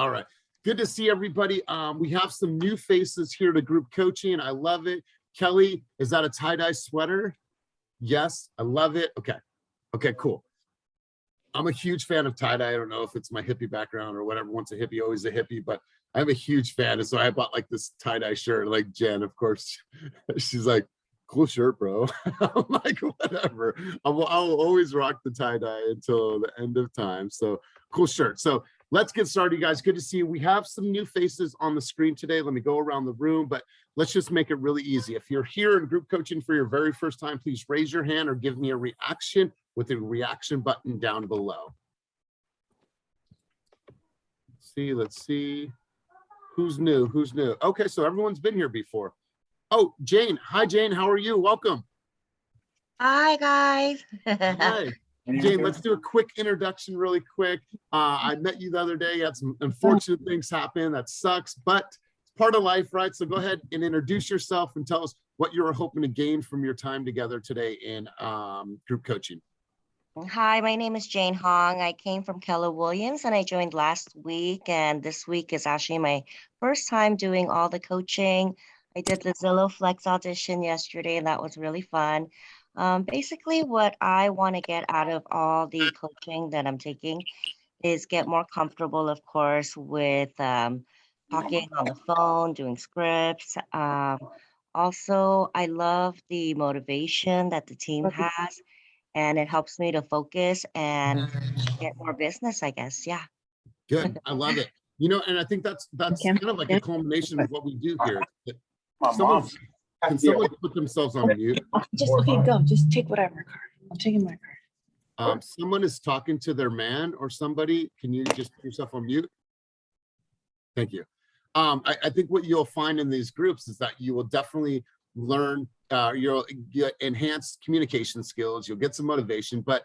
All right. Good to see everybody. We have some new faces here to group coaching. I love it. Kelly, is that a tie-dye sweater? Yes, I love it. Okay. Okay, cool. I'm a huge fan of tie-dye. I don't know if it's my hippie background or whatever. Once a hippie, always a hippie, but I'm a huge fan. And so I bought like this tie-dye shirt, like Jen, of course. She's like, cool shirt, bro. I'm like, whatever. I'll always rock the tie-dye until the end of time. So cool shirt. So let's get started, you guys. Good to see you. We have some new faces on the screen today. Let me go around the room, but let's just make it really easy. If you're here in group coaching for your very first time, please raise your hand or give me a reaction with the reaction button down below. Let's see. Who's new? Who's new? Okay, so everyone's been here before. Oh, Jane. Hi, Jane. How are you? Welcome. Hi, guys. Hi. Jane, let's do a quick introduction really quick. I met you the other day. You had some unfortunate things happen. That sucks, but it's part of life, right? So go ahead and introduce yourself and tell us what you were hoping to gain from your time together today in group coaching. Hi, my name is Jane Hong. I came from Keller Williams and I joined last week. And this week is actually my first time doing all the coaching. I did the Zillow Flex audition yesterday and that was really fun. Basically, what I want to get out of all the coaching that I'm taking is get more comfortable, of course, with talking on the phone, doing scripts. Also, I love the motivation that the team has, and it helps me to focus and get more business, I guess. Yeah. Good. I love it. You know, and I think that's kind of like a culmination of what we do here. Can someone put themselves on mute? Just okay, go. Just take whatever card. I'm taking my card. Someone is talking to their man or somebody. Can you just put yourself on mute? Thank you. I think what you'll find in these groups is that you will definitely learn, you'll get enhanced communication skills, you'll get some motivation, but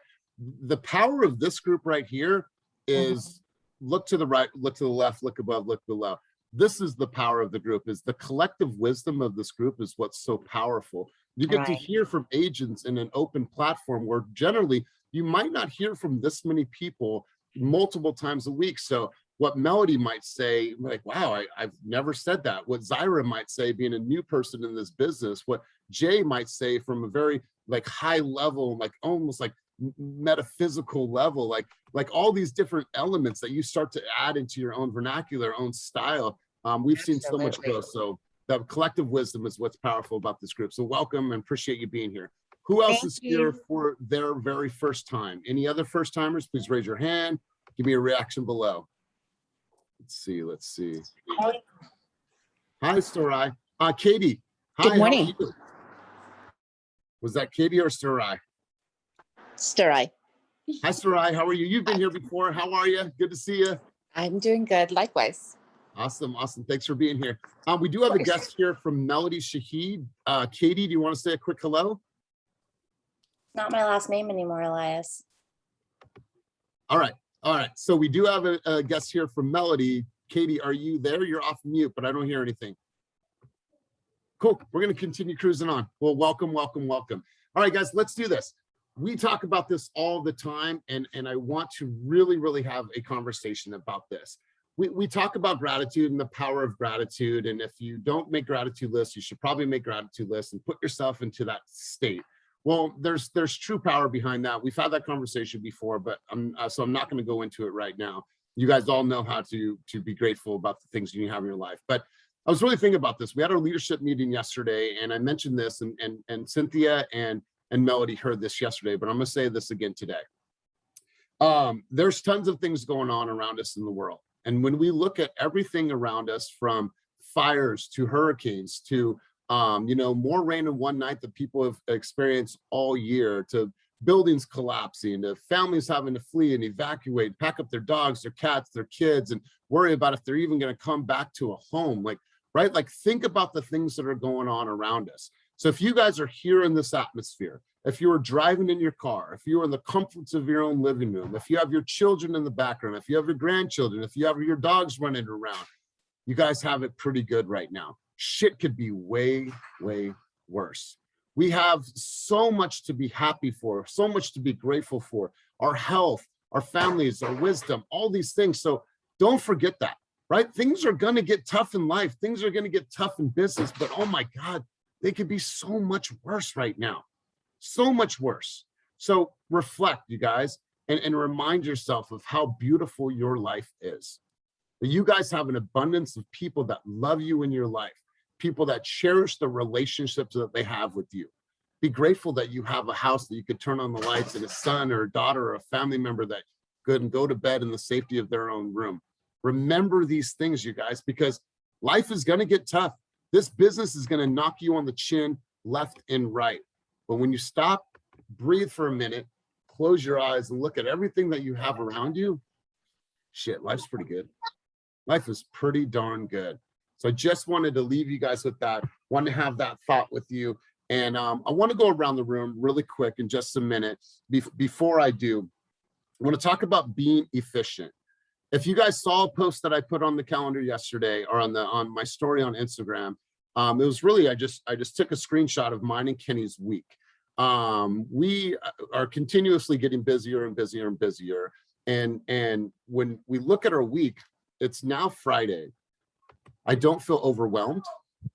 the power of this group right here is look to the right, look to the left, look above, look below. This is the power of the group, is the collective wisdom of this group is what's so powerful. You get to hear from agents in an open platform where generally you might not hear from this many people multiple times a week. So what Melody might say, like, wow, I've never said that. What Zyra might say, being a new person in this business, what Jay might say from a very like high level, like almost like metaphysical level, like all these different elements that you start to add into your own vernacular, own style. We've seen so much growth. So the collective wisdom is what's powerful about this group. So welcome and appreciate you being here. Who else is here for their very first time? Any other first timers? Please raise your hand. Give me a reaction below. Let's see. Let's see. Hi, Sarai. Katie. Hi, Good morning. How are you? Was that Katie or Sarai? Sarai. Hi, Sarai. How are you? You've been here before. How are you? Good to see you. I'm doing good. Likewise. Awesome. Awesome. Thanks for being here. We do have a guest here from Melody Shahid. Katie, do you want to say a quick hello? Not my last name anymore, Elias. All right. All right. So we do have a guest here from Melody. Katie, are you there? You're off mute, but I don't hear anything. Cool. We're going to continue cruising on. Well, welcome, welcome, welcome. All right, guys, let's do this. We talk about this all the time, and I want to really, really have a conversation about this. We talk about gratitude and the power of gratitude. And if you don't make gratitude lists, you should probably make gratitude lists and put yourself into that state. Well, there's true power behind that. We've had that conversation before, but so I'm not going to go into it right now. You guys all know how to be grateful about the things you have in your life. But I was really thinking about this. We had our leadership meeting yesterday, and I mentioned this, and Cynthia and Melody heard this yesterday, but I'm going to say this again today. There's tons of things going on around us in the world. And when we look at everything around us, from fires to hurricanes to more rain in one night that people have experienced all year, to buildings collapsing, to families having to flee and evacuate, pack up their dogs, their cats, their kids, and worry about if they're even going to come back to a home. Like think about the things that are going on around us. So if you guys are here in this atmosphere, if you are driving in your car, if you are in the comforts of your own living room, if you have your children in the background, if you have your grandchildren, if you have your dogs running around, you guys have it pretty good right now. Shit could be way, way worse. We have so much to be happy for, so much to be grateful for, our health, our families, our wisdom, all these things. So don't forget that. right? Things are going to get tough in life. Things are going to get tough in business, but oh my God, they could be so much worse right now. So much worse. So reflect, you guys, and remind yourself of how beautiful your life is. That you guys have an abundance of people that love you in your life, people that cherish the relationships that they have with you. Be grateful that you have a house that you could turn on the lights and a son or a daughter or a family member that could go to bed in the safety of their own room. Remember these things, you guys, because life is going to get tough. This business is going to knock you on the chin left and right. But when you stop, breathe for a minute, close your eyes and look at everything that you have around you, shit, life's pretty good. Life is pretty darn good. So I just wanted to leave you guys with that. Want to have that thought with you. And I want to go around the room really quick in just a minute. Before I do, I want to talk about being efficient. If you guys saw a post that I put on the calendar yesterday or on my story on Instagram, it was really, I just took a screenshot of mine and Kenny's week. We are continuously getting busier and busier and busier. And when we look at our week, it's now Friday. I don't feel overwhelmed.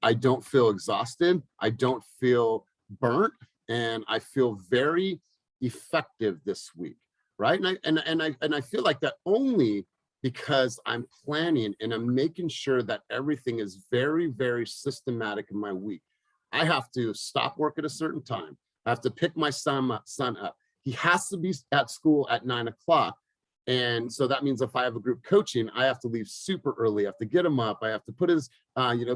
I don't feel exhausted. I don't feel burnt. And I feel very effective this week, right? And I feel like that only because I'm planning and I'm making sure that everything is very, very systematic in my week. I have to stop work at a certain time. I have to pick my son up. He has to be at school at 9 o'clock. And so that means if I have a group coaching, I have to leave super early. I have to get him up. I have to put his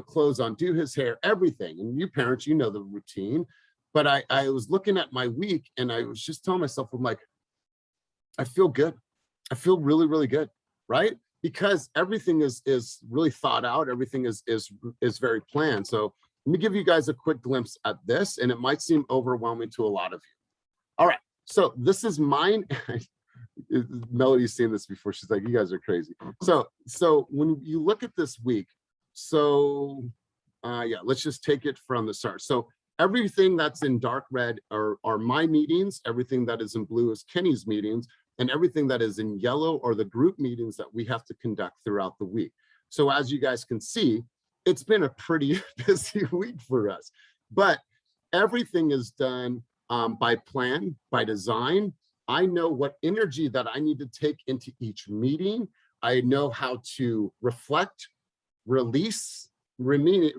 clothes on, do his hair, everything. And you parents, you know the routine. But I was looking at my week and I was just telling myself, I'm like, I feel good. I feel really, really good, right? Because everything is really thought out. Everything is very planned. So let me give you guys a quick glimpse at this, and it might seem overwhelming to a lot of you. All right, so this is mine. Melody's seen this before. She's like, you guys are crazy. So when you look at this week, yeah, let's just take it from the start. So everything that's in dark red are my meetings. Everything that is in blue is Kenny's meetings. And everything that is in yellow are the group meetings that we have to conduct throughout the week. So as you guys can see, it's been a pretty busy week for us, but everything is done by plan, by design. I know what energy that I need to take into each meeting. I know how to reflect, release, meaning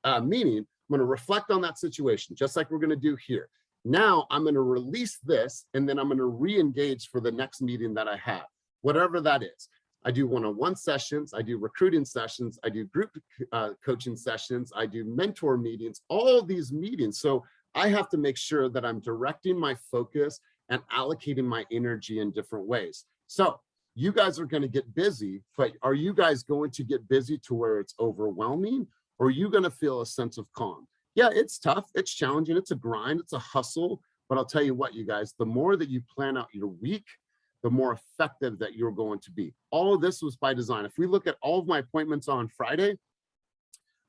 I'm going to reflect on that situation, just like we're going to do here. Now I'm going to release this, and then I'm going to re-engage for the next meeting that I have, whatever that is. I do one-on-one sessions, I do recruiting sessions, I do group coaching sessions, I do mentor meetings, all these meetings. So I have to make sure that I'm directing my focus and allocating my energy in different ways. So you guys are going to get busy, but are you guys going to get busy to where it's overwhelming, or are you going to feel a sense of calm? Yeah, it's tough, it's challenging, it's a grind, it's a hustle, but I'll tell you what, you guys, the more that you plan out your week, the more effective that you're going to be. All of this was by design. If we look at all of my appointments on Friday,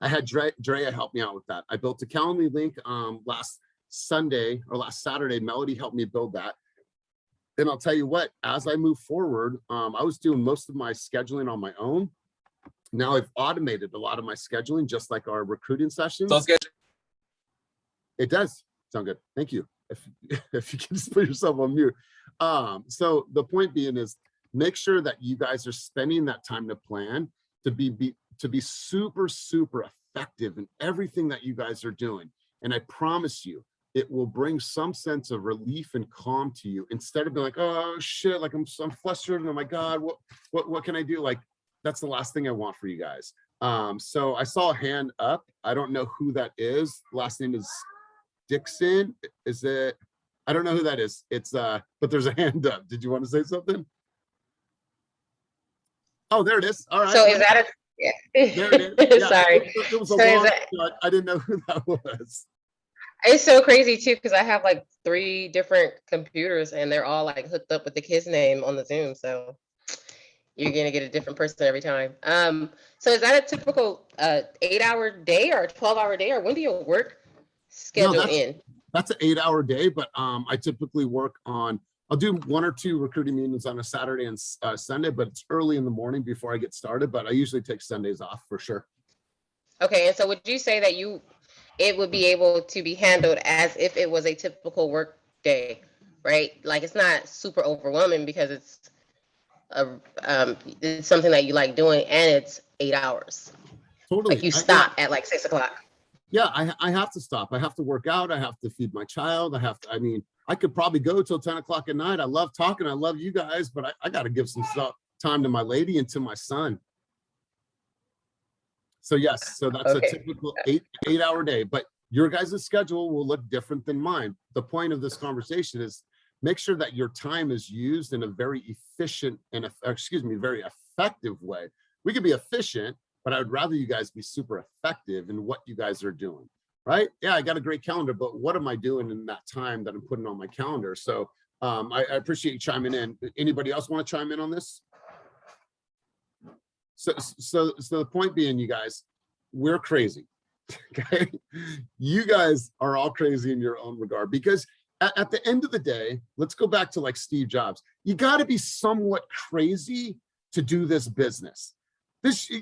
I had Drea help me out with that. I built a Calendly link last Saturday, Melody helped me build that. And I'll tell you what, as I move forward, I was doing most of my scheduling on my own. Now I've automated a lot of my scheduling, just like our recruiting sessions. Sounds good. It does sound good. Thank you. If you can just put yourself on mute. So the point being is, make sure that you guys are spending that time to plan to be super, super effective in everything that you guys are doing. And I promise you, it will bring some sense of relief and calm to you, instead of being like, oh shit, like I'm flustered and oh my God, what can I do? Like, that's the last thing I want for you guys. So I saw a hand up. I don't know who that is. Last name is Dixon. Is it? I don't know who that is. It's but there's a hand up. Did you want to say something? Oh, there it is. All right. So is that a? There it is. Yeah, Sorry. It was a So long shot. I didn't know who that was. It's so crazy too, because I have like 3 different computers and they're all like hooked up with the kid's name on the Zoom. So you're gonna get a different person every time. So is that a typical 8-hour day or a 12-hour day, or when do your work schedule end? That's an 8-hour day, but I typically work on I'll do 1 or 2 recruiting meetings on a Saturday and Sunday, but it's early in the morning before I get started, but I usually take Sundays off for sure. Okay, and so would you say that it would be able to be handled as if it was a typical work day, right? Like it's not super overwhelming because it's something that you like doing and it's 8 hours. Totally. Like you stop at like 6 o'clock. Yeah, I have to stop. I have to work out. I have to feed my child. I mean, I could probably go till 10 o'clock at night. I love talking. I love you guys, but I got to give some time to my lady and to my son. So yes, so that's Okay. a typical 8-hour day, but your guys' schedule will look different than mine. The point of this conversation is make sure that your time is used in a very efficient and very effective way. We could be efficient, but I would rather you guys be super effective in what you guys are doing, right? Yeah, I got a great calendar, but what am I doing in that time that I'm putting on my calendar? So I appreciate you chiming in. Anybody else want to chime in on this? So the point being, you guys, we're crazy. Okay, you guys are all crazy in your own regard, because at the end of the day, let's go back to like Steve Jobs. You got to be somewhat crazy to do this business.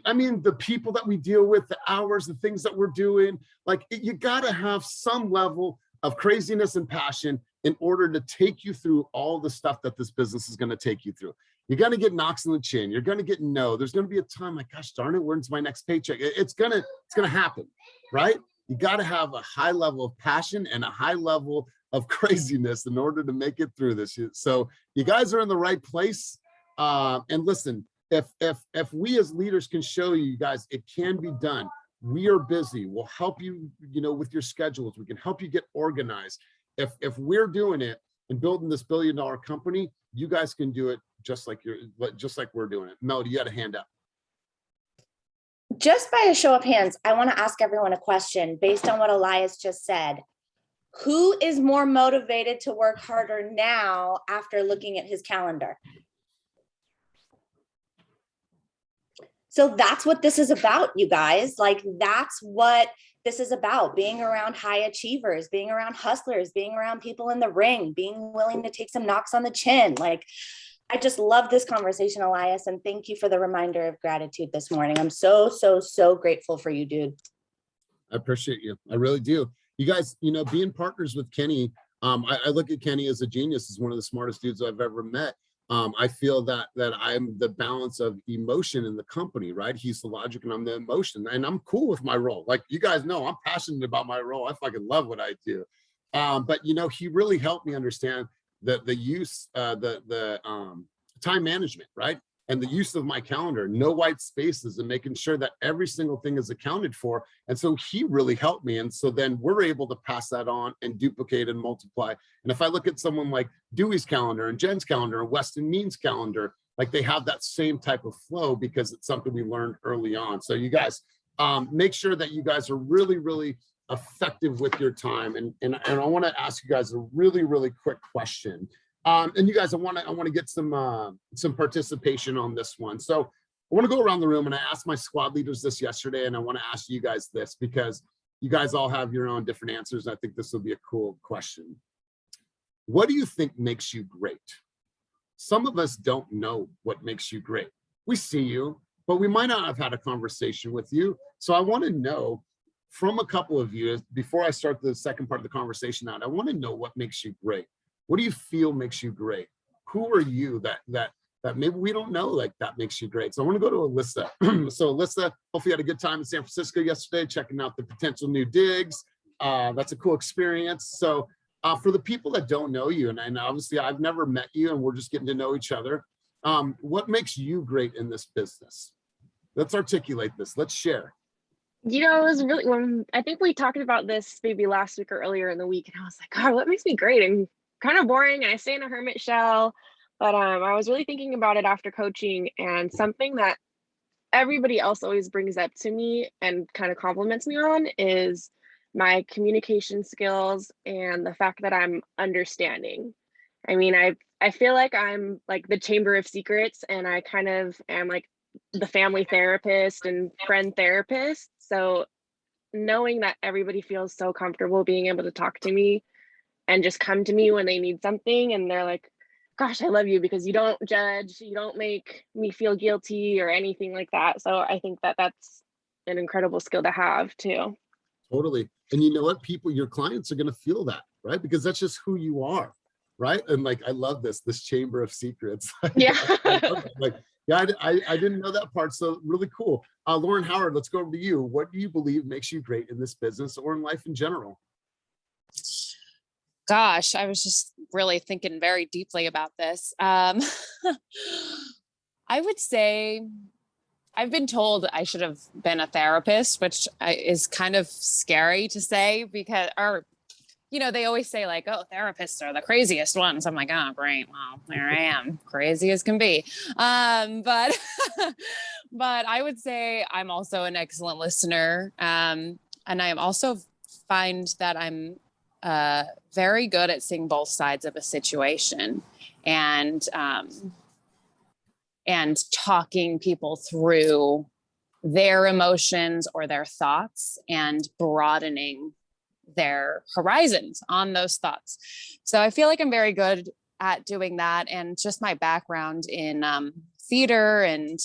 I mean, the people that we deal with, the hours, the things that we're doing, like you got to have some level of craziness and passion in order to take you through all the stuff that this business is going to take you through. You're going to get knocks in the chin. You're going to get no. There's going to be a time like, gosh darn it, when's my next paycheck? It's going to happen, right? You got to have a high level of passion and a high level of craziness in order to make it through this. So you guys are in the right place. And listen, if we as leaders can show you guys, it can be done. We are busy. We'll help you, with your schedules. We can help you get organized. If we're doing it and building this billion-dollar company, you guys can do it just like we're doing it. Melody, you had a hand up. Just by a show of hands, I want to ask everyone a question based on what Elias just said. Who is more motivated to work harder now after looking at his calendar? So that's what this is about, you guys. Like, that's what this is about, being around high achievers, being around hustlers, being around people in the ring, being willing to take some knocks on the chin. Like, I just love this conversation, Elias, and thank you for the reminder of gratitude this morning. I'm so, so, so grateful for you, dude. I appreciate you. I really do. You guys, being partners with Kenny, I look at Kenny as a genius. He's one of the smartest dudes I've ever met. I feel that I'm the balance of emotion in the company, right? He's the logic and I'm the emotion, and I'm cool with my role. Like, you guys know, I'm passionate about my role. I fucking love what I do. But he really helped me understand the use, the time management, right? And the use of my calendar, no white spaces, and making sure that every single thing is accounted for. And so he really helped me. And so then we're able to pass that on and duplicate and multiply. And if I look at someone like Dewey's calendar and Jen's calendar and Weston Means calendar, like they have that same type of flow because it's something we learned early on. So you guys, make sure that you guys are really, really effective with your time. And I want to ask you guys a really, really quick question. And you guys, I want to get some participation on this one. So I want to go around the room, and I asked my squad leaders this yesterday, and I want to ask you guys this because you guys all have your own different answers. I think this will be a cool question. What do you think makes you great? Some of us don't know what makes you great. We see you, but we might not have had a conversation with you. So I want to know from a couple of you, before I start the second part of the conversation out, I want to know what makes you great. What do you feel makes you great? Who are you that maybe we don't know, like, that makes you great? So I want to go to Alyssa. So Alyssa, hopefully you had a good time in San Francisco yesterday, checking out the potential new digs. That's a cool experience. So for the people that don't know you, and obviously I've never met you and we're just getting to know each other, what makes you great in this business? Let's articulate this. Let's share. It was really, when I think we talked about this maybe last week or earlier in the week, and I was like, God, what makes me great? And kind of boring, and I stay in a hermit shell. But I was really thinking about it after coaching, and something that everybody else always brings up to me and kind of compliments me on is my communication skills and the fact that I'm understanding. I mean, I feel like I'm like the chamber of secrets, and I kind of am like the family therapist and friend therapist. So knowing that everybody feels so comfortable being able to talk to me and just come to me when they need something, and they're like, gosh, I love you because you don't judge, you don't make me feel guilty or anything like that. So I think that that's an incredible skill to have too. Totally. And you know what? People, your clients are going to feel that, right? Because that's just who you are, right? And like, I love this chamber of secrets. Yeah. I love that. Like, yeah, I didn't know that part. So really cool. Lauren Howard, let's go over to you. What do you believe makes you great in this business or in life in general? Gosh, I was just really thinking very deeply about this. I would say I've been told I should have been a therapist, which is kind of scary to say because, or, you know, they always say like, oh, therapists are the craziest ones. I'm like, oh, great. Well, there I am, crazy as can be. But I would say I'm also an excellent listener. And I also find that I'm very good at seeing both sides of a situation and talking people through their emotions or their thoughts and broadening their horizons on those thoughts. So I feel like I'm very good at doing that. And just my background in theater and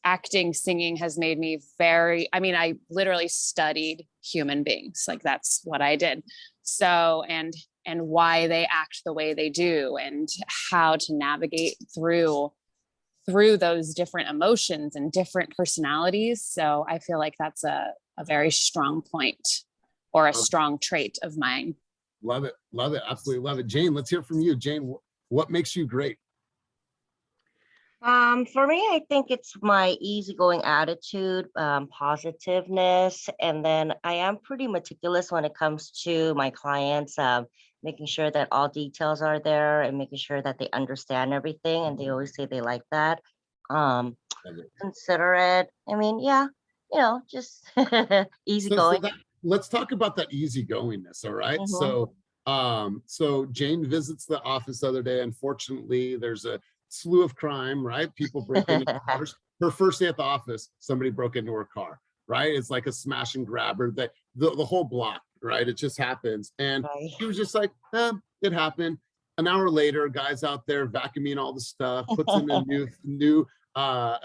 acting, singing has made me I literally studied human beings. Like that's what I did. So, and why they act the way they do and how to navigate through those different emotions and different personalities. So I feel like that's a very strong point or a strong trait of mine. Love it. Love it. Absolutely love it. Jane, let's hear from you. Jane, what makes you great? For me, I think it's my easygoing attitude, positiveness, and then I am pretty meticulous when it comes to my clients, making sure that all details are there and making sure that they understand everything. And they always say they like that. Considerate. I mean, yeah, just easygoing. Let's talk about that easygoingness. All right. So Jane visits the office the other day. Unfortunately, there's a slew of crime, right? People break into cars. Her first day at the office, somebody broke into her car, right? It's like a smash and grabber, that the whole block, right? It just happens. And she was just like, it happened. An hour later, guys out there vacuuming all the stuff, puts in a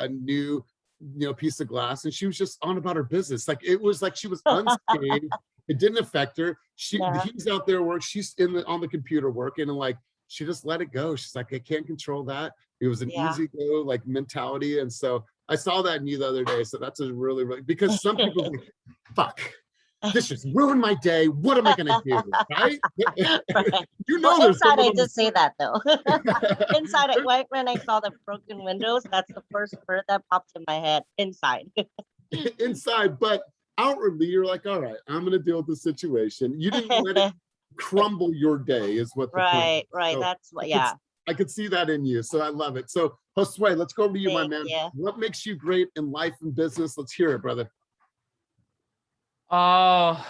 new piece of glass, and she was just on about her business. Like it was like she was unscathed. It didn't affect her. He's out there work. She's on the computer working, and like she just let it go. She's like, I can't control that. It was an easy go like mentality. And so I saw that in you the other day. So that's a really, because some people think, fuck, this just ruined my day. What am I gonna do? Right? Well, inside I did say that though. Inside, when I saw the broken windows, that's the first word that popped in my head. Inside. Inside, but outwardly, you're like, all right, I'm gonna deal with the situation. You didn't let it crumble your day, is what the point. Right. So that's what. Yeah. I could see that in you, so I love it. So Josue, let's go over to you, my man. What makes you great in life and business? Let's hear it, brother. I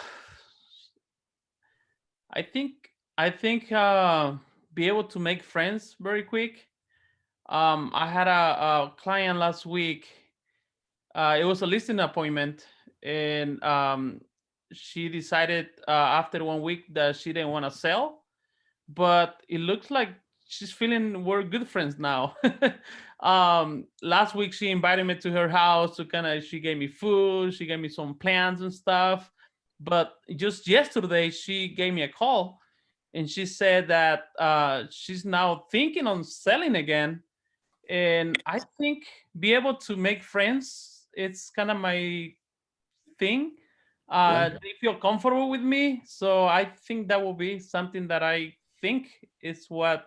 think be able to make friends very quick. I had a client last week. It was a listing appointment, and she decided after 1 week that she didn't want to sell, but it looks like we're good friends now. Last week she invited me to her house she gave me food, she gave me some plants and stuff. But just yesterday she gave me a call and she said that she's now thinking on selling again. And I think be able to make friends, it's kind of my thing. They feel comfortable with me. So I think that will be something that I think is what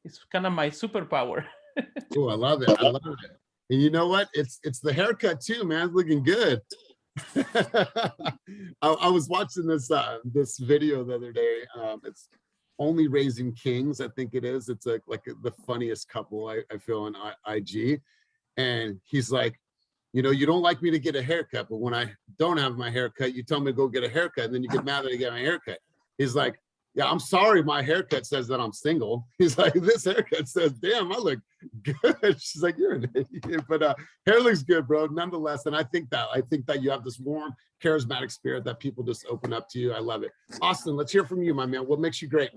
is kind of my superpower. Oh, I love it. I love it. And you know what? It's the haircut too, man. It's looking good. I was watching this video the other day. It's Only Raising Kings, I think it is. It's like the funniest couple I feel on IG. And he's like, you don't like me to get a haircut, but when I don't have my haircut, you tell me to go get a haircut, and then you get mad that I get my haircut. He's like, yeah, I'm sorry, my haircut says that I'm single. He's like, this haircut says, damn, I look good. She's like, you're an idiot. But hair looks good, bro, nonetheless. And I think that you have this warm, charismatic spirit that people just open up to you. I love it. Austin, let's hear from you, my man. What makes you great?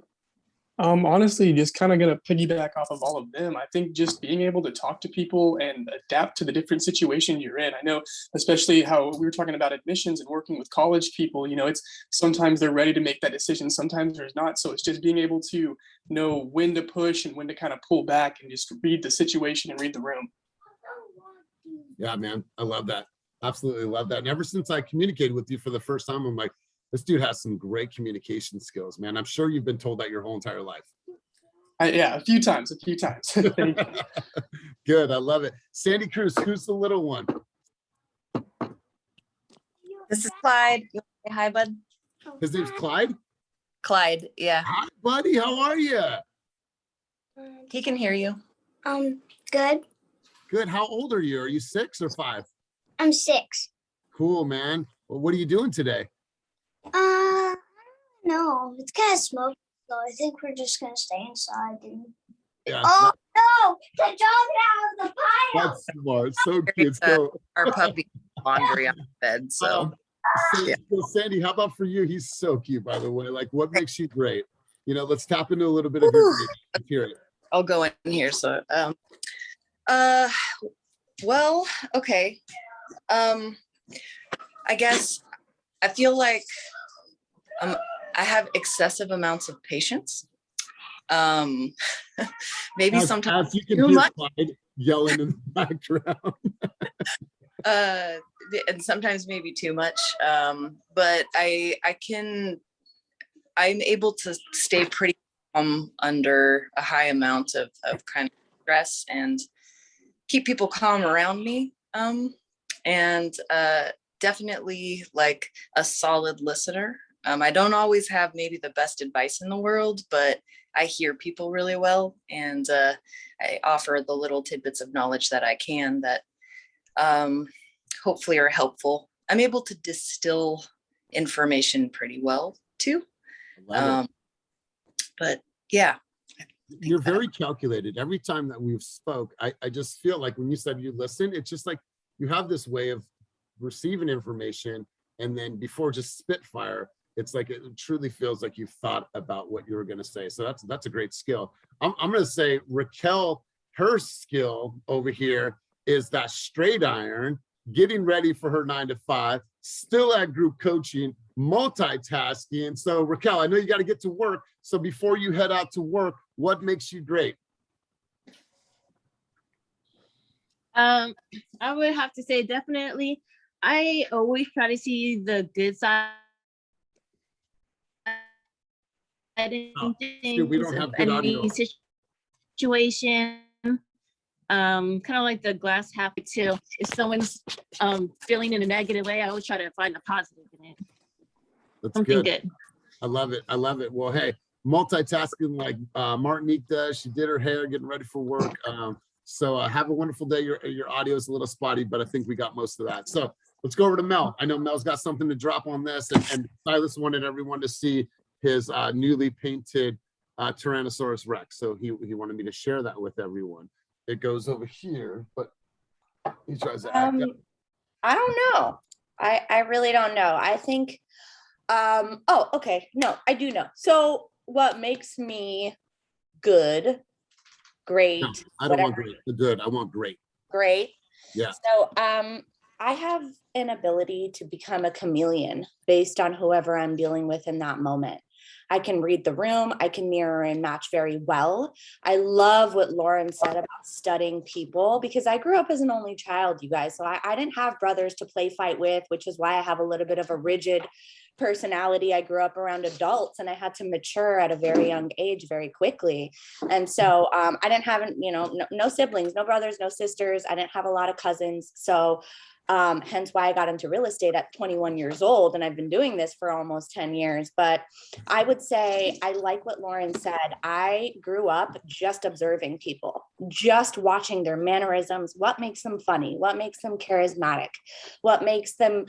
Honestly, just kind of gonna piggyback off of all of them. I think just being able to talk to people and adapt to the different situation you're in. I know, especially how we were talking about admissions and working with college people, it's sometimes they're ready to make that decision, sometimes there's not. So it's just being able to know when to push and when to kind of pull back and just read the situation and read the room. Yeah, man, I love that. Absolutely love that. And ever since I communicated with you for the first time, I'm like, this dude has some great communication skills, man. I'm sure you've been told that your whole entire life. Yeah, a few times. Thank you. Good, I love it. Sandy Cruz, who's the little one? This is Clyde. You wanna say hi, bud? His name's Clyde? Clyde, yeah. Hi, buddy, how are you? He can hear you. Good. Good, how old are you? Are you 6 or 5? I'm 6. Cool, man. Well, what are you doing today? No, it's kind of smoky, so I think we're just gonna stay inside. Yeah, Oh no, the dog out of the pile. that's smart. So cute. So, Our puppy laundry on the bed, so. Sandy, how about for you? He's so cute, by the way. Like, what makes you great? Let's tap into a little bit of your great. Let's hear it. I'll go in here, so, well, okay. I guess I feel like I have excessive amounts of patience. Maybe sometimes as you can too hear much. Clyde yelling in the background. And sometimes maybe too much. But I'm able to stay pretty calm under a high amount of kind of stress and keep people calm around me. And definitely like a solid listener. I don't always have maybe the best advice in the world, but I hear people really well, and I offer the little tidbits of knowledge that I can that hopefully are helpful. I'm able to distill information pretty well too. But yeah. You're very calculated. Every time that we've spoke, I just feel like when you said you listen, it's just like you have this way of receiving information, and then before just spitfire, it's like it truly feels like you've thought about what you were going to say. So that's a great skill. I'm going to say Raquel, her skill over here is that straight iron, getting ready for her 9 to 5, still at group coaching, multitasking. So Raquel, I know you got to get to work. So before you head out to work, what makes you great? I would have to say definitely, I always try to see the good side in things, we don't have of good any audio. situation. Kind of like the glass half too. If someone's feeling in a negative way, I always try to find the positive in it. That's Something good. I love it. I love it. Well, hey, multitasking like Martinique does. She did her hair, getting ready for work. So have a wonderful day. Your audio is a little spotty, but I think we got most of that. So let's go over to Mel. I know Mel's got something to drop on this, and Silas wanted everyone to see his newly painted Tyrannosaurus Rex. So he wanted me to share that with everyone. It goes over here, but he tries to act out. I don't know. I really don't know. I think, oh, okay. No, I do know. So what makes me good, great? No, I don't want great. The good. I want great. Great. Yeah. So I have an ability to become a chameleon based on whoever I'm dealing with in that moment. I can read the room. I can mirror and match very well. I love what Lauren said about studying people, because I grew up as an only child, you guys. So I didn't have brothers to play fight with, which is why I have a little bit of a rigid personality. I grew up around adults and I had to mature at a very young age very quickly. And so I didn't have, no siblings, no brothers, no sisters. I didn't have a lot of cousins. So hence why I got into real estate at 21 years old. And I've been doing this for almost 10 years. But I would say, I like what Lauren said. I grew up just observing people, just watching their mannerisms, what makes them funny, what makes them charismatic, what makes them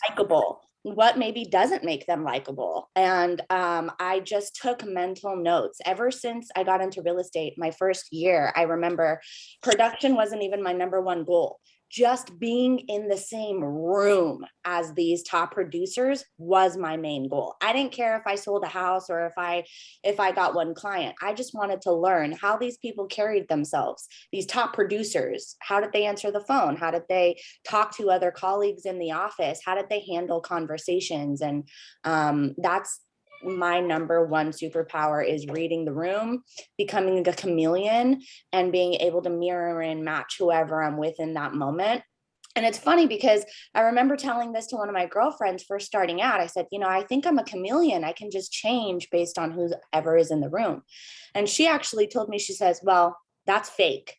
likable, what maybe doesn't make them likable. And I just took mental notes. Ever since I got into real estate, my first year, I remember production wasn't even my number one goal. just being in the same room as these top producers was my main goal. I didn't care if I sold a house or if I got one client. I just wanted to learn how these people carried themselves. These top producers, how did they answer the phone? How did they talk to other colleagues in the office? How did they handle conversations? And that's my number one superpower, is reading the room, becoming a chameleon, and being able to mirror and match whoever I'm with in that moment. And it's funny because I remember telling this to one of my girlfriends first starting out. I said, I think I'm a chameleon. I can just change based on whoever is in the room. And she actually told me, she says, well, that's fake.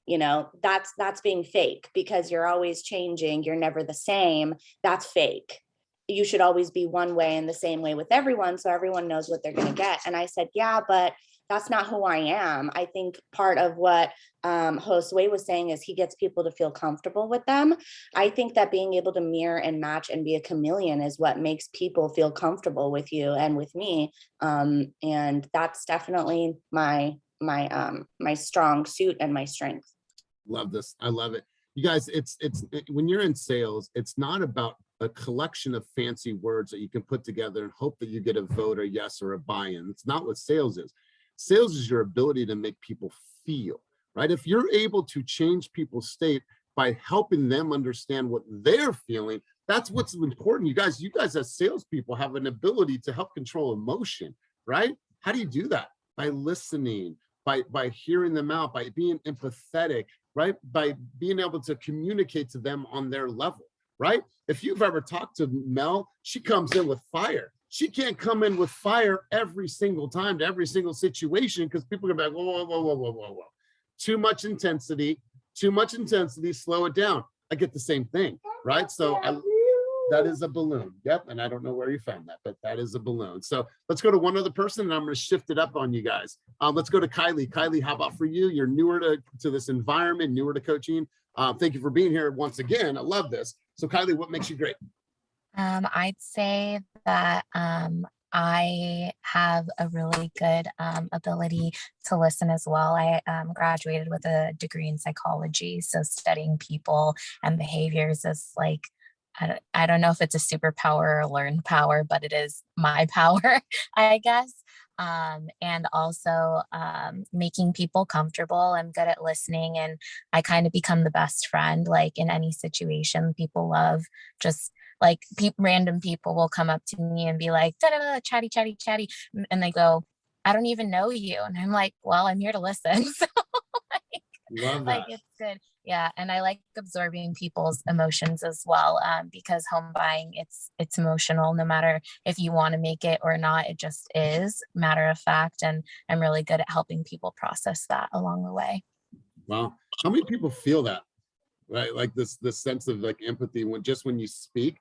That's being fake, because you're always changing. You're never the same. That's fake. You should always be one way and the same way with everyone, so everyone knows what they're going to get. And I said, yeah, but that's not who I am. I think part of what Josue was saying is he gets people to feel comfortable with them. I think that being able to mirror and match and be a chameleon is what makes people feel comfortable with you and with me. And that's definitely my strong suit and my strength. Love this. I love it. You guys, it's when you're in sales, it's not about a collection of fancy words that you can put together and hope that you get a vote or yes or a buy-in. It's not what sales is. Sales is your ability to make people feel, right? If you're able to change people's state by helping them understand what they're feeling, that's what's important. You guys as salespeople have an ability to help control emotion, right? How do you do that? By listening, by hearing them out, by being empathetic, right? By being able to communicate to them on their level, right? If you've ever talked to Mel, she comes in with fire. She can't come in with fire every single time to every single situation, because people are gonna be like, whoa. Too much intensity, slow it down. I get the same thing, right? So that is a balloon. Yep, and I don't know where you found that, but that is a balloon. So let's go to one other person, and I'm gonna shift it up on you guys. Let's go to Kylie. Kylie, how about for you? You're newer to this environment, newer to coaching. Thank you for being here once again. I love this. So Kylie, what makes you great? I'd say that I have a really good ability to listen as well. I graduated with a degree in psychology, so studying people and behaviors is like, I don't know if it's a superpower or learned power, but it is my power, I guess. And also making people comfortable. I'm good at listening, and I kind of become the best friend. Like in any situation, people love just like random people will come up to me and be like, da, da, da, chatty. And they go, I don't even know you. And I'm like, well, I'm here to listen. So Love that. it's good. Yeah. And I like absorbing people's emotions as well, because home buying, it's emotional, no matter if you want to make it or not, it just is matter of fact. And I'm really good at helping people process that along the way. Wow. How many people feel that, right? Like this sense of like empathy when you speak,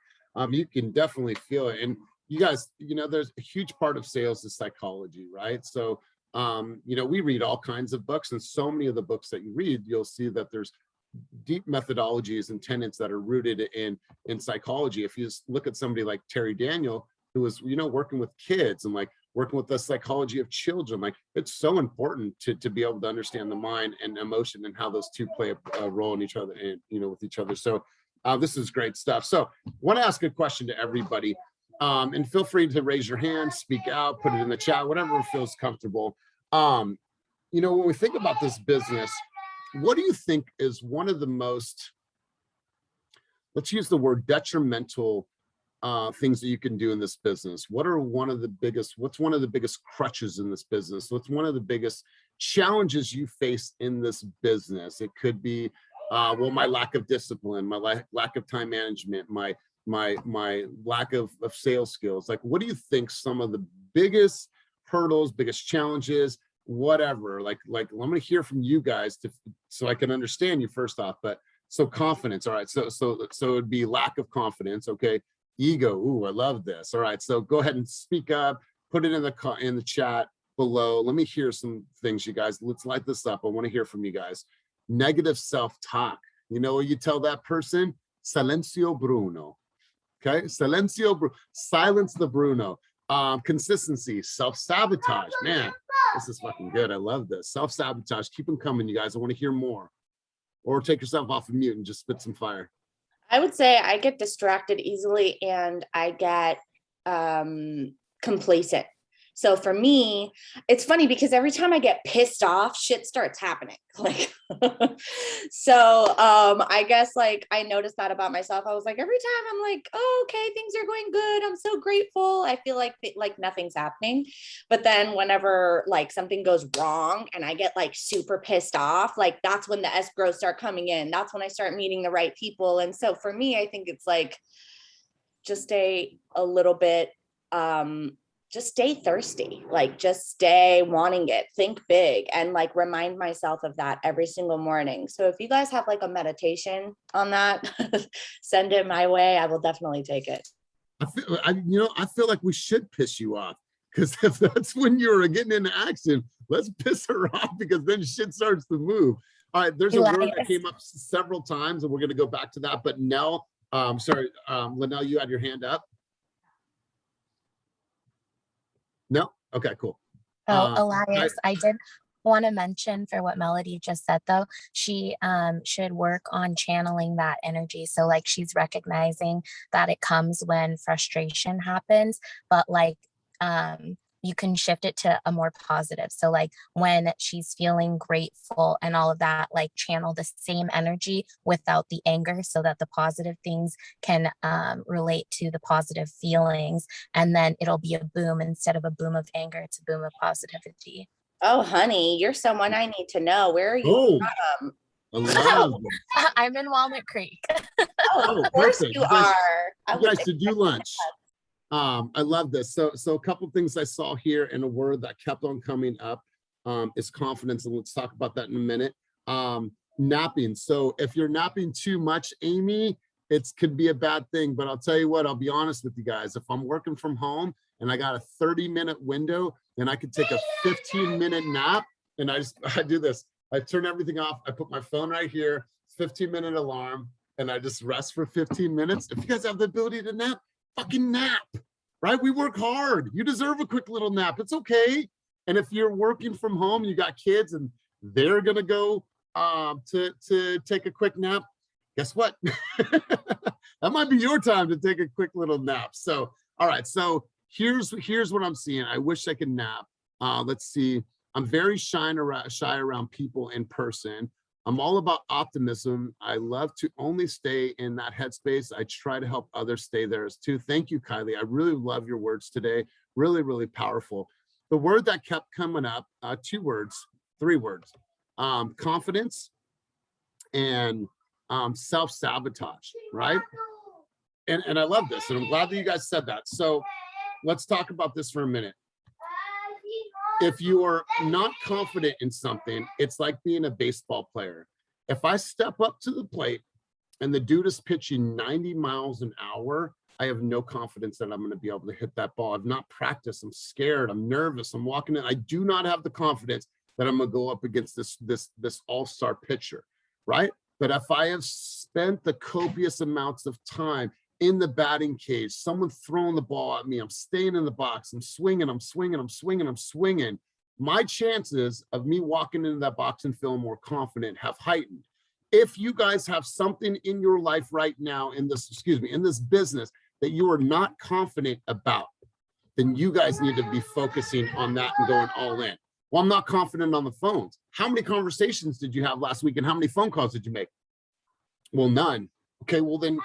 you can definitely feel it. And you guys, there's a huge part of sales is psychology, right? So, we read all kinds of books, and so many of the books that you read, you'll see that there's deep methodologies and tenets that are rooted in psychology. If you just look at somebody like Terry Daniel, who was, working with kids and like working with the psychology of children, like it's so important to be able to understand the mind and emotion and how those two play a role in each other and, with each other. So this is great stuff. So I want to ask a question to everybody. And feel free to raise your hand, speak out, put it in the chat, whatever feels comfortable. When we think about this business, what do you think is one of the most, let's use the word detrimental things that you can do in this business? What's one of the biggest crutches in this business? What's one of the biggest challenges you face in this business? It could be, my lack of discipline, my lack of time management, my lack of sales skills. Like, what do you think some of the biggest hurdles, biggest challenges, whatever, like I'm going to hear from you guys so I can understand you first off. But so confidence. All right. So it'd be lack of confidence. Okay. Ego. Ooh, I love this. All right. So go ahead and speak up, put it in the chat below. Let me hear some things, you guys. Let's light this up. I want to hear from you guys. Negative self-talk. What you tell that person? Silencio Bruno. Okay. Silence the Bruno. Consistency, self-sabotage. Man, this is fucking good. I love this. Self-sabotage. Keep them coming, you guys. I want to hear more. or take yourself off of mute and just spit some fire? I would say I get distracted easily and I get complacent. So for me, it's funny because every time I get pissed off, shit starts happening. Like, so I guess like I noticed that about myself. I was like, every time I'm like, oh, okay, things are going good. I'm so grateful. I feel like nothing's happening. But then whenever like something goes wrong and I get like super pissed off, like that's when the escrows start coming in. That's when I start meeting the right people. And so for me, I think it's like, just stay a little bit, just stay thirsty, like just stay wanting it, think big, and like remind myself of that every single morning. So if you guys have like a meditation on that, send it my way. I will definitely take it. I feel like we should piss you off, because if that's when you're getting into action, let's piss her off, because then shit starts to move. All right, there's a word that came up several times and we're going to go back to that, but Nell, Linnell, you had your hand up. No? Okay, cool. Oh, Elias, I did want to mention for what Melody just said, though, she should work on channeling that energy. So like she's recognizing that it comes when frustration happens, but like you can shift it to a more positive. So like when she's feeling grateful and all of that, like channel the same energy without the anger, so that the positive things can relate to the positive feelings. And then it'll be a boom. Instead of a boom of anger, it's a boom of positivity. Oh, honey, you're someone I need to know. Where are you from? I'm in Walnut Creek. Oh, of course you are. You guys should do lunch. I love this. So a couple of things I saw here, and a word that kept on coming up is confidence. And let's talk about that in a minute. Napping. So if you're napping too much, Amy, it could be a bad thing. But I'll tell you what, I'll be honest with you guys. If I'm working from home and I got a 30-minute window, then I could take a 15-minute nap. And I do this. I turn everything off. I put my phone right here, 15-minute alarm, and I just rest for 15 minutes. If you guys have the ability to nap, fucking nap, right? We work hard. You deserve a quick little nap. It's okay. And if you're working from home, you got kids and they're gonna go to take a quick nap, guess what? That might be your time to take a quick little nap. So, all right. So here's what I'm seeing. I wish I could nap. Let's see. I'm very shy around people in person. I'm all about optimism. I love to only stay in that headspace. I try to help others stay there as too. Thank you, Kylie. I really love your words today. Really, really powerful. The word that kept coming up, three words, confidence and self-sabotage, right? And I love this, and I'm glad that you guys said that. So let's talk about this for a minute. If you are not confident in something, it's like being a baseball player. If I step up to the plate and the dude is pitching 90 miles an hour, I have no confidence that I'm going to be able to hit that ball. I've not practiced. I'm scared. I'm nervous. I'm walking in. I do not have the confidence that I'm going to go up against this all-star pitcher, right? But if I have spent the copious amounts of time in the batting cage, someone throwing the ball at me, I'm staying in the box, I'm swinging, my chances of me walking into that box and feeling more confident have heightened. If you guys have something in your life right now, in this business that you are not confident about, then you guys need to be focusing on that and going all in. Well, I'm not confident on the phones. How many conversations did you have last week and how many phone calls did you make? Well, none. Okay, well then,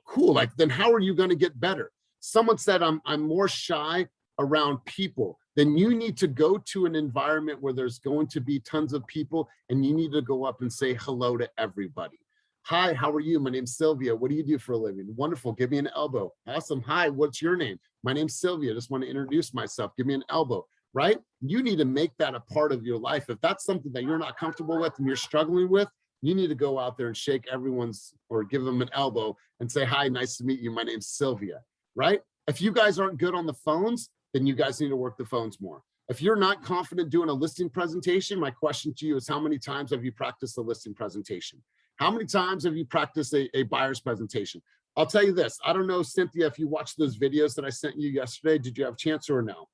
cool. Like, then how are you going to get better? Someone said I'm more shy around people. Then you need to go to an environment where there's going to be tons of people, and you need to go up and say hello to everybody. Hi, how are you? My name's Sylvia. What do you do for a living? Wonderful. Give me an elbow. Awesome. Hi, what's your name? My name's Sylvia. Just want to introduce myself. Give me an elbow, right? You need to make that a part of your life. If that's something that you're not comfortable with and you're struggling with, you need to go out there and shake everyone's, or give them an elbow and say, hi, nice to meet you. My name's Sylvia, right? If you guys aren't good on the phones, then you guys need to work the phones more. If you're not confident doing a listing presentation, my question to you is, how many times have you practiced a listing presentation? How many times have you practiced a buyer's presentation? I'll tell you this. I don't know, Cynthia, if you watched those videos that I sent you yesterday, did you have a chance or no?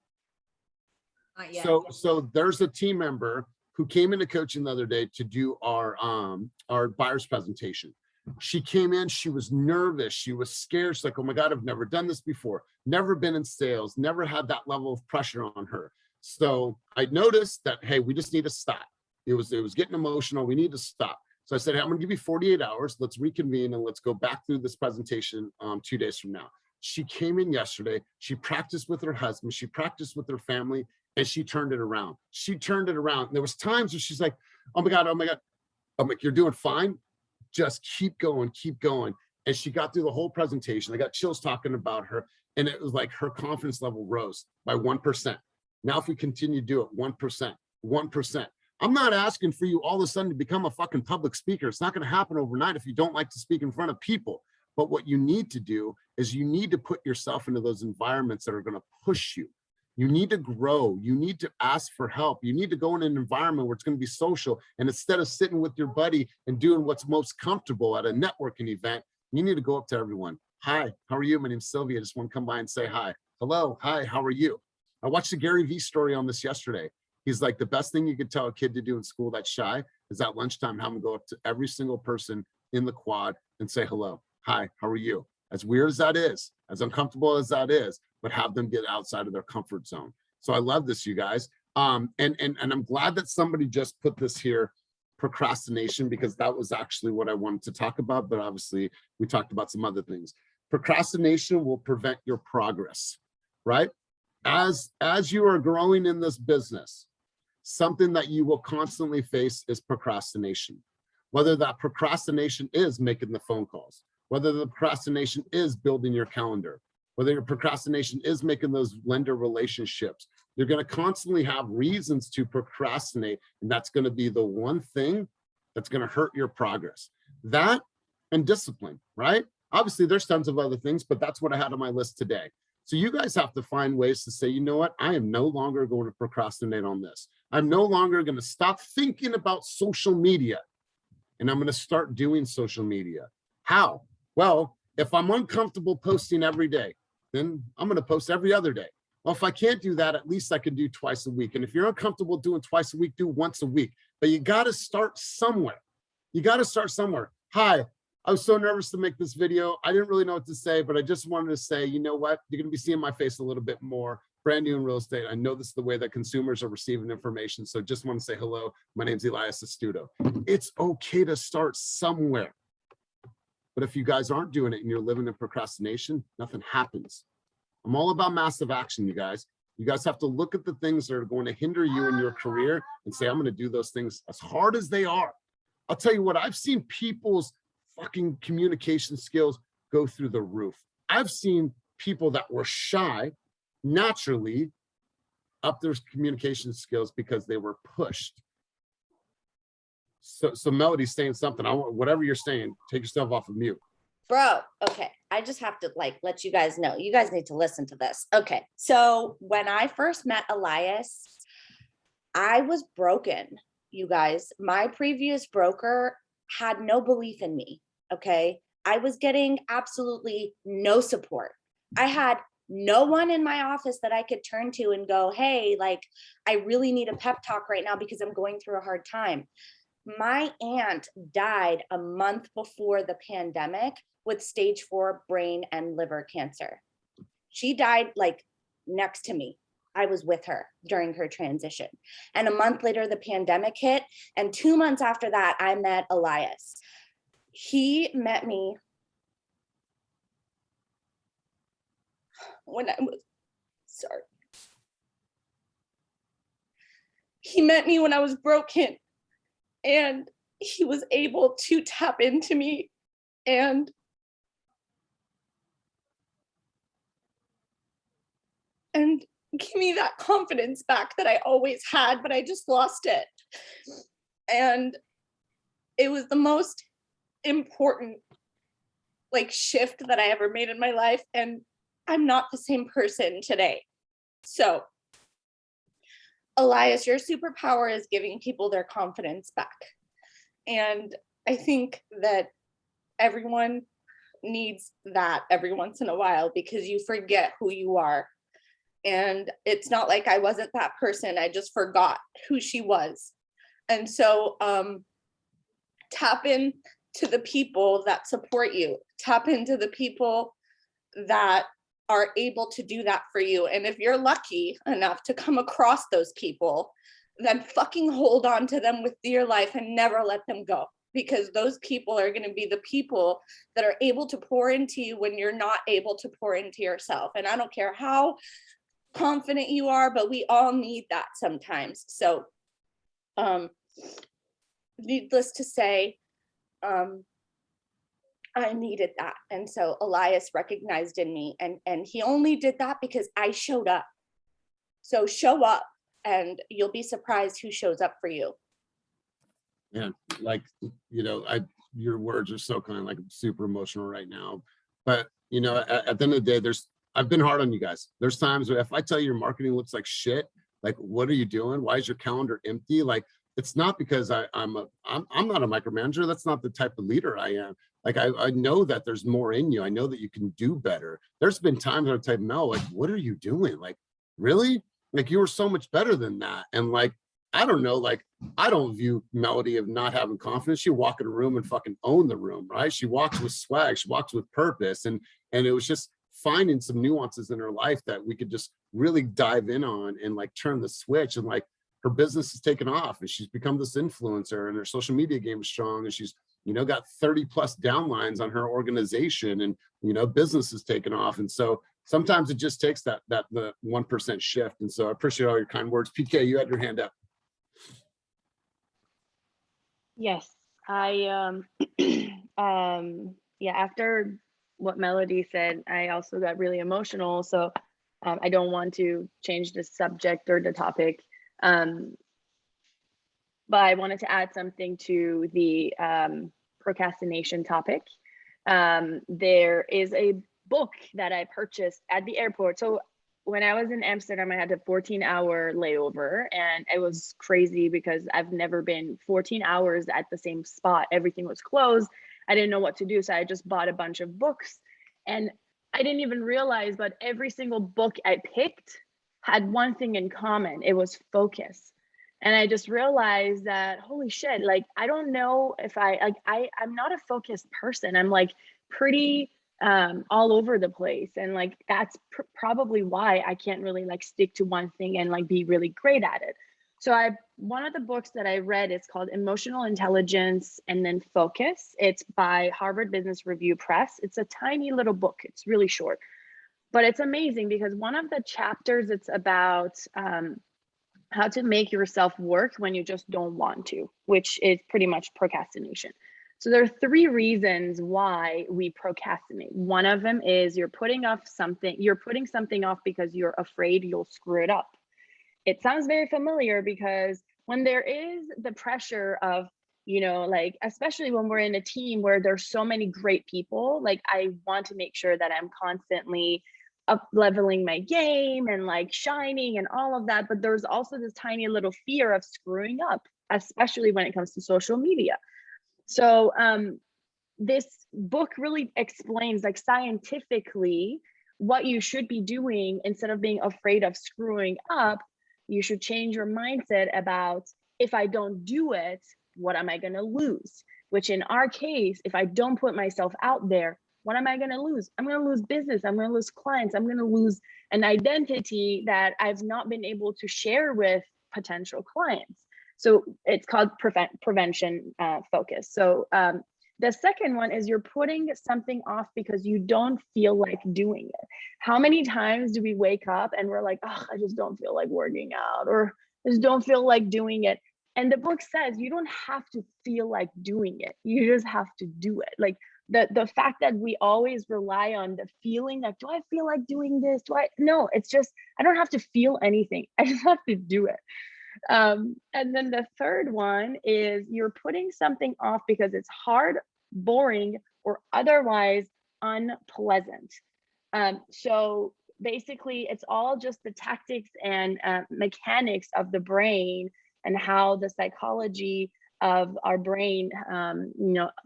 Not yet. So there's a team member who came into coaching the other day to do our buyer's presentation. She came in, she was nervous, she was scared. She's like, oh my God, I've never done this before, never been in sales, never had that level of pressure on her. So I noticed that, hey, we just need to stop. It was getting emotional. We need to stop. So I said, hey, I'm gonna give you 48 hours. Let's reconvene and let's go back through this presentation 2 days from now. She came in yesterday. She practiced with her husband. She practiced with her family, and she turned it around. She turned it around. And there was times where she's like, oh my God, oh my God. I'm like, you're doing fine. Just keep going, keep going. And she got through the whole presentation. I got chills talking about her. And it was like her confidence level rose by 1%. Now, if we continue to do it, 1%, 1%. I'm not asking for you all of a sudden to become a fucking public speaker. It's not going to happen overnight if you don't like to speak in front of people. But what you need to do is you need to put yourself into those environments that are going to push you. You need to grow. You need to ask for help. You need to go in an environment where it's going to be social. And instead of sitting with your buddy and doing what's most comfortable at a networking event, you need to go up to everyone. Hi, how are you? My name's Sylvia. I just want to come by and say hi. Hello, hi, how are you? I watched the Gary Vee story on this yesterday. He's like, the best thing you could tell a kid to do in school that's shy is at lunchtime, have them go up to every single person in the quad and say hello. Hi, how are you? As weird as that is, as uncomfortable as that is, but have them get outside of their comfort zone. So I love this, you guys. And I'm glad that somebody just put this here, procrastination, because that was actually what I wanted to talk about. But obviously we talked about some other things. Procrastination will prevent your progress, right? As you are growing in this business, something that you will constantly face is procrastination. Whether that procrastination is making the phone calls, whether the procrastination is building your calendar, whether your procrastination is making those lender relationships, you're going to constantly have reasons to procrastinate. And that's going to be the one thing that's going to hurt your progress. That and discipline, right? Obviously, there's tons of other things, but that's what I had on my list today. So you guys have to find ways to say, you know what? I am no longer going to procrastinate on this. I'm no longer going to stop thinking about social media, and I'm going to start doing social media. How? Well, if I'm uncomfortable posting every day, then I'm going to post every other day. Well, if I can't do that, at least I can do twice a week. And if you're uncomfortable doing twice a week, do once a week. But you got to start somewhere. You got to start somewhere. Hi, I was so nervous to make this video. I didn't really know what to say, but I just wanted to say, you know what? You're going to be seeing my face a little bit more. Brand new in real estate. I know this is the way that consumers are receiving information. So just want to say hello. My name's Elias Astuto. It's okay to start somewhere. But if you guys aren't doing it and you're living in procrastination, nothing happens. I'm all about massive action, you guys. You guys have to look at the things that are going to hinder you in your career and say, I'm going to do those things as hard as they are. I'll tell you what, I've seen people's fucking communication skills go through the roof. I've seen people that were shy naturally up their communication skills because they were pushed. So Melody's saying something. I want whatever you're saying, take yourself off of mute. Bro, okay. I just have to let you guys know. You guys need to listen to this. Okay. So when I first met Elias, I was broken, you guys. My previous broker had no belief in me. Okay. I was getting absolutely no support. I had no one in my office that I could turn to and go, hey, I really need a pep talk right now because I'm going through a hard time. My aunt died a month before the pandemic with stage 4 brain and liver cancer. She died next to me. I was with her during her transition. And a month later, the pandemic hit. And 2 months after that, I met Elias. He met me when I was, sorry. He met me when I was broken. And he was able to tap into me and give me that confidence back that I always had, but I just lost it. And it was the most important shift that I ever made in my life. And I'm not the same person today. So Elias, your superpower is giving people their confidence back. And I think that everyone needs that every once in a while because you forget who you are. And it's not like I wasn't that person. I just forgot who she was. And so tap in to the people that support you, tap into the people that are able to do that for you. And if you're lucky enough to come across those people, then fucking hold on to them with dear life and never let them go, because those people are going to be the people that are able to pour into you when you're not able to pour into yourself. And I don't care how confident you are, but we all need that sometimes. So needless to say, I needed that. And so Elias recognized in me, and he only did that because I showed up. So show up and you'll be surprised who shows up for you. Yeah, like, you know, your words are so kind, like I'm super emotional right now. But, you know, at the end of the day, I've been hard on you guys. There's times where if I tell you your marketing looks like shit, like, what are you doing? Why is your calendar empty? Like, it's not because I'm not a micromanager. That's not the type of leader I am. Like, I know that there's more in you. I know that you can do better. There's been times I've typed, Mel, like, what are you doing? Like, really? Like, you were so much better than that. And like, I don't know, like, I don't view Melody of not having confidence. She walk in a room and fucking own the room, right? She walks with swag, she walks with purpose. And it was just finding some nuances in her life that we could just really dive in on and like turn the switch. And like, her business has taken off and she's become this influencer, and her social media game is strong, and she's, you know, got 30 plus downlines on her organization, and, you know, business has taken off. And so sometimes it just takes the 1% shift. And so I appreciate all your kind words. PK, you had your hand up. Yes, I yeah, after what Melody said, I also got really emotional. So I don't want to change the subject or the topic. But I wanted to add something to the procrastination topic. There is a book that I purchased at the airport. So when I was in Amsterdam, I had a 14-hour layover, and it was crazy because I've never been 14 hours at the same spot. Everything was closed. I didn't know what to do. So I just bought a bunch of books, and I didn't even realize, but every single book I picked had one thing in common. It was focus. And I just realized that, holy shit, like, I don't know if I'm not a focused person. I'm like pretty all over the place. And like, that's probably why I can't really like stick to one thing and like be really great at it. So one of the books that I read is called Emotional Intelligence and then Focus. It's by Harvard Business Review Press. It's a tiny little book. It's really short, but it's amazing because one of the chapters, it's about how to make yourself work when you just don't want to, which is pretty much procrastination. So there are 3 reasons why we procrastinate. One of them is you're putting something off because you're afraid you'll screw it up. It sounds very familiar because when there is the pressure of, you know, like, especially when we're in a team where there's so many great people, like, I want to make sure that I'm constantly up leveling my game and like shining and all of that. But there's also this tiny little fear of screwing up, especially when it comes to social media. So this book really explains, like, scientifically what you should be doing. Instead of being afraid of screwing up, you should change your mindset about, if I don't do it, what am I going to lose? Which in our case, if I don't put myself out there, what am I going to lose? I'm going to lose business. I'm going to lose clients. I'm going to lose an identity that I've not been able to share with potential clients. So it's called prevention focus. So the second one is you're putting something off because you don't feel like doing it. How many times do we wake up and we're like, oh, I just don't feel like working out, or I just don't feel like doing it. And the book says you don't have to feel like doing it. You just have to do it. Like, the fact that we always rely on the feeling, like, do I feel like doing this? No, it's just, I don't have to feel anything. I just have to do it. And then the third one is you're putting something off because it's hard, boring, or otherwise unpleasant. So basically it's all just the tactics and mechanics of the brain and how the psychology of our brain,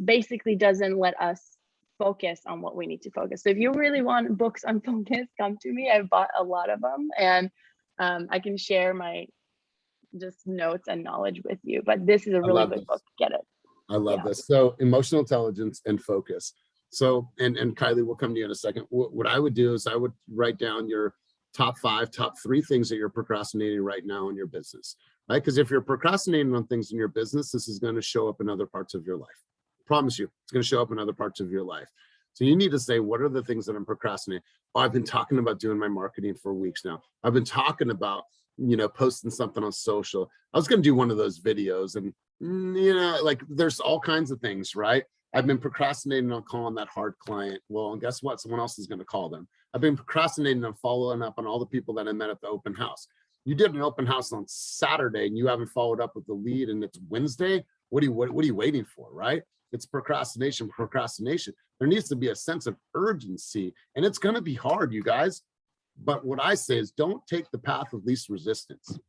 basically doesn't let us focus on what we need to focus. So if you really want books on focus, come to me. I've bought a lot of them, and I can share my just notes and knowledge with you. But this is a I really love good this. book. Get it. I love Yeah. this. So emotional intelligence and focus. So, and Kylie, we'll come to you in a second. What I would do is I would write down your top 5, top 3 things that you're procrastinating right now in your business, right? Because if you're procrastinating on things in your business, this is going to show up in other parts of your life. Promise you, it's going to show up in other parts of your life. So you need to say, what are the things that I'm procrastinating? Oh, I've been talking about doing my marketing for weeks now. I've been talking about, posting something on social. I was going to do one of those videos and, like there's all kinds of things, right? I've been procrastinating on calling that hard client. Well, and guess what? Someone else is going to call them. I've been procrastinating on following up on all the people that I met at the open house. You did an open house on Saturday and you haven't followed up with the lead and it's Wednesday. What are you waiting for, right? It's procrastination. There needs to be a sense of urgency, and it's going to be hard, you guys. But what I say is don't take the path of least resistance.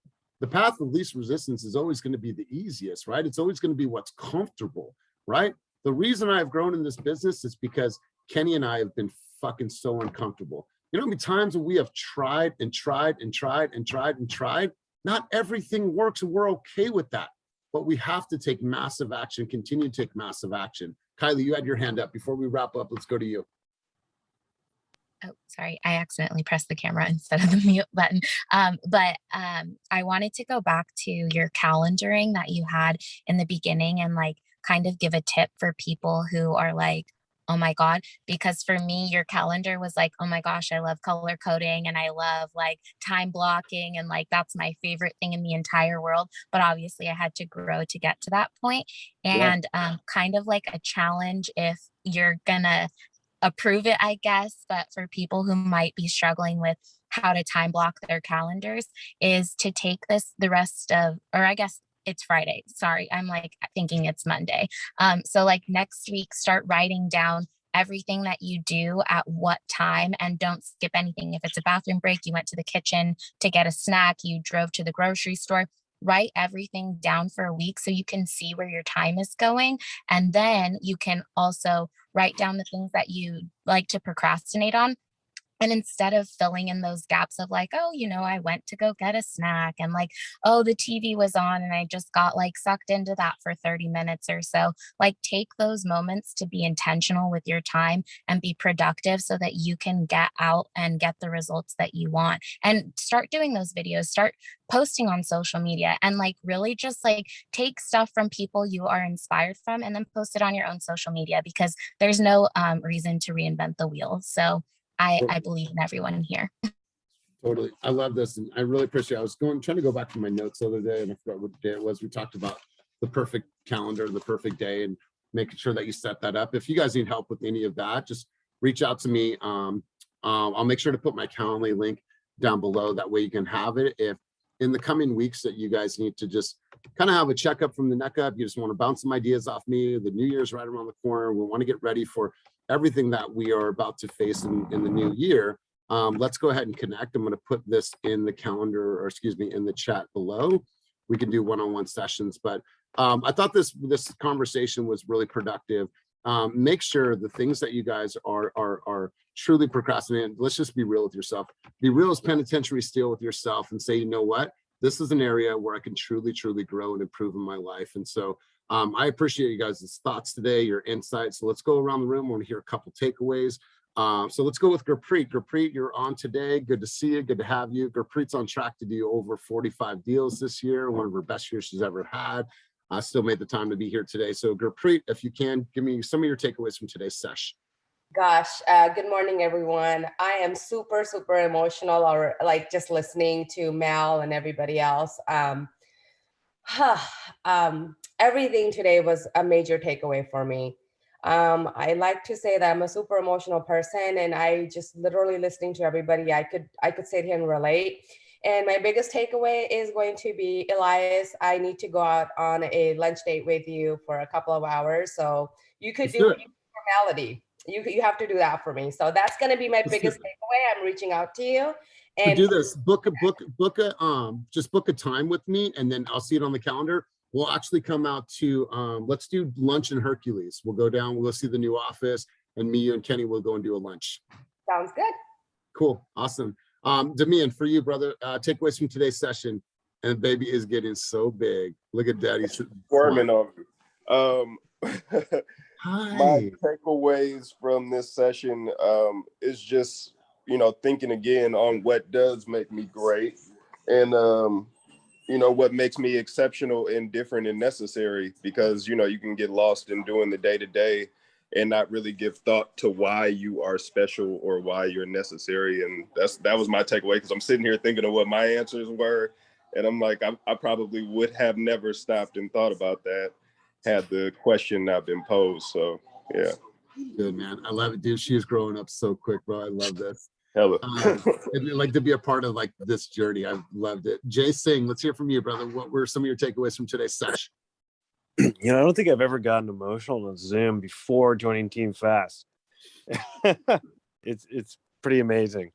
The path of least resistance is always going to be the easiest, right? It's always going to be what's comfortable, right? The reason I've grown in this business is because Kenny and I have been fucking so uncomfortable. You know how many times we have tried and tried and tried and tried and tried? Not everything works, and we're okay with that. But we have to take massive action, continue to take massive action. Kylie, you had your hand up. Before we wrap up, let's go to you. Oh, sorry, I accidentally pressed the camera instead of the mute button. I wanted to go back to your calendaring that you had in the beginning and like kind of give a tip for people who are like, oh my God, because for me, your calendar was like, oh my gosh, I love color coding and I love like time blocking and like that's my favorite thing in the entire world. But obviously I had to grow to get to that point. And kind of like a challenge if you're gonna approve it, I guess, but for people who might be struggling with how to time block their calendars is to take the rest of, or I guess it's Friday. Sorry, I'm like thinking it's Monday. So like next week, start writing down everything that you do at what time and don't skip anything. If it's a bathroom break, you went to the kitchen to get a snack, you drove to the grocery store, write everything down for a week so you can see where your time is going. And then you can also write down the things that you like to procrastinate on. And instead of filling in those gaps of like, oh, I went to go get a snack and like, oh, the TV was on and I just got like sucked into that for 30 minutes or so, like take those moments to be intentional with your time and be productive so that you can get out and get the results that you want and start doing those videos, start posting on social media and like really just like take stuff from people you are inspired from and then post it on your own social media because there's no reason to reinvent the wheel. So I believe in everyone here. Totally. I love this. And I really appreciate it. I was trying to go back to my notes the other day and I forgot what day it was. We talked about the perfect calendar, the perfect day, and making sure that you set that up. If you guys need help with any of that, just reach out to me. I'll make sure to put my Calendly link down below. That way you can have it. If in the coming weeks that you guys need to just kind of have a checkup from the neck up, you just want to bounce some ideas off me. The new year's right around the corner. We want to get ready for everything that we are about to face in the new year. Let's go ahead and connect. I'm going to put this in the calendar, or excuse me, in the chat below. We can do one-on-one sessions, but I thought this conversation was really productive. Make sure the things that you guys are truly procrastinating. Let's just be real with yourself. Be real as penitentiary steel with yourself and say, you know what? This is an area where I can truly grow and improve in my life. And so I appreciate you guys' thoughts today, your insights. So let's go around the room. I want to hear a couple takeaways. So let's go with Gurpreet. Gurpreet, you're on today. Good to see you. Good to have you. Gurpreet's on track to do over 45 deals this year. One of her best years she's ever had. Still made the time to be here today. So Gurpreet, if you can, give me some of your takeaways from today's session. Gosh, good morning, everyone. I am super emotional, or like just listening to Mel and everybody else. Everything today was a major takeaway for me. I like to say that I'm a super emotional person, and I just literally listening to everybody, I could sit here and relate. And my biggest takeaway is going to be, Elias, I need to go out on a lunch date with you for a couple of hours. So you could do formality. You have to do that for me. So that's going to be my biggest takeaway. I'm reaching out to you. And do this, just book a time with me, and then I'll see it on the calendar. We'll actually come out to, let's do lunch in Hercules. We'll go down, we'll see the new office, and me, you, and Kenny will go and do a lunch. Sounds good. Cool, awesome. Damian, for you, brother, takeaways from today's session. And baby is getting so big. Look at daddy squirming on me. Hi. My takeaways from this session is just, thinking again on what does make me great, and what makes me exceptional and different and necessary, because you can get lost in doing the day-to-day and not really give thought to why you are special or why you're necessary. And that was my takeaway, because I'm sitting here thinking of what my answers were, and I'm like, I probably would have never stopped and thought about that had the question not been posed. So yeah. Good, man. I love it, dude. She is growing up so quick, bro. I love this. Hella. And like to be a part of like this journey. I've loved it. Jay Singh, let's hear from you, brother. What were some of your takeaways from today's session? I don't think I've ever gotten emotional on Zoom before joining Team Fast. It's pretty amazing.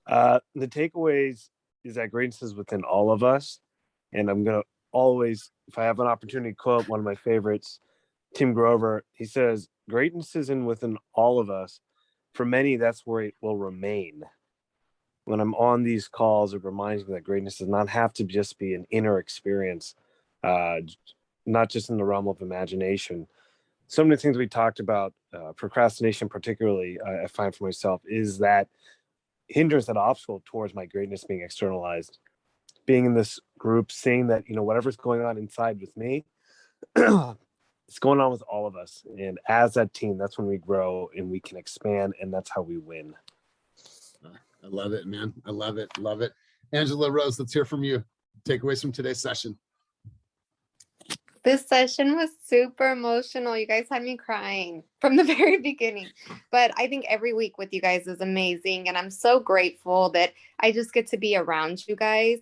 The takeaways is that greatness is within all of us. And I'm going to always, if I have an opportunity to quote one of my favorites, Tim Grover, he says, greatness is within all of us. For many, that's where it will remain. When I'm on these calls, it reminds me that greatness does not have to just be an inner experience, not just in the realm of imagination. Some of the things we talked about, procrastination particularly, I find for myself, is that hindrance, that obstacle towards my greatness being externalized. Being in this group, seeing that, whatever's going on inside with me, it's going on with all of us. And as that team, that's when we grow and we can expand, and that's how we win. I love it, man. I love it. Love it. Angela Rose, let's hear from you. Takeaways from today's session. This session was super emotional. You guys had me crying from the very beginning. But I think every week with you guys is amazing. And I'm so grateful that I just get to be around you guys,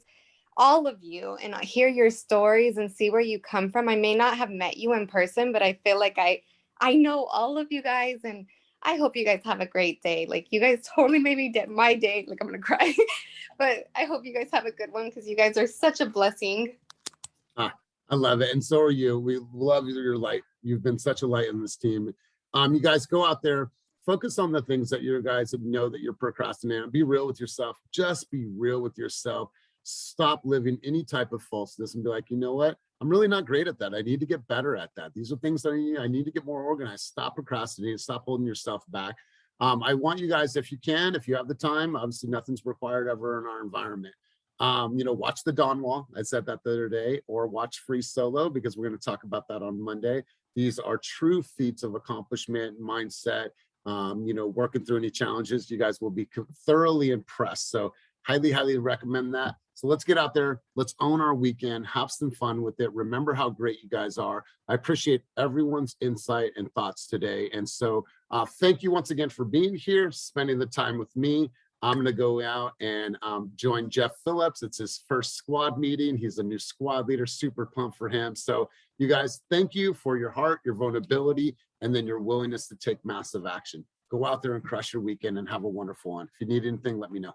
all of you, and hear your stories and see where you come from. I may not have met you in person, but I feel like I know all of you guys, and I hope you guys have a great day. Like, you guys totally made me my day. Like, I'm going to cry. But I hope you guys have a good one, because you guys are such a blessing. I love it. And so are you. We love your light. You've been such a light in this team. You guys go out there, focus on the things that you guys know that you're procrastinating. Be real with yourself. Just be real with yourself. Stop living any type of falseness and be like, you know what? I'm really not great at that. I need to get better at that. These are things that I need to get more organized. Stop procrastinating. Stop holding yourself back. I want you guys, if you can, if you have the time, obviously nothing's required ever in our environment. Watch the Dawn Wall. I said that the other day, or watch Free Solo, because we're going to talk about that on Monday. These are true feats of accomplishment, mindset, working through any challenges. You guys will be thoroughly impressed. So highly, highly recommend that. So let's get out there. Let's own our weekend. Have some fun with it. Remember how great you guys are. I appreciate everyone's insight and thoughts today. And so thank you once again for being here, spending the time with me. I'm going to go out and join Jeff Phillips. It's his first squad meeting. He's a new squad leader, super pumped for him. So you guys, thank you for your heart, your vulnerability, and then your willingness to take massive action. Go out there and crush your weekend and have a wonderful one. If you need anything, let me know.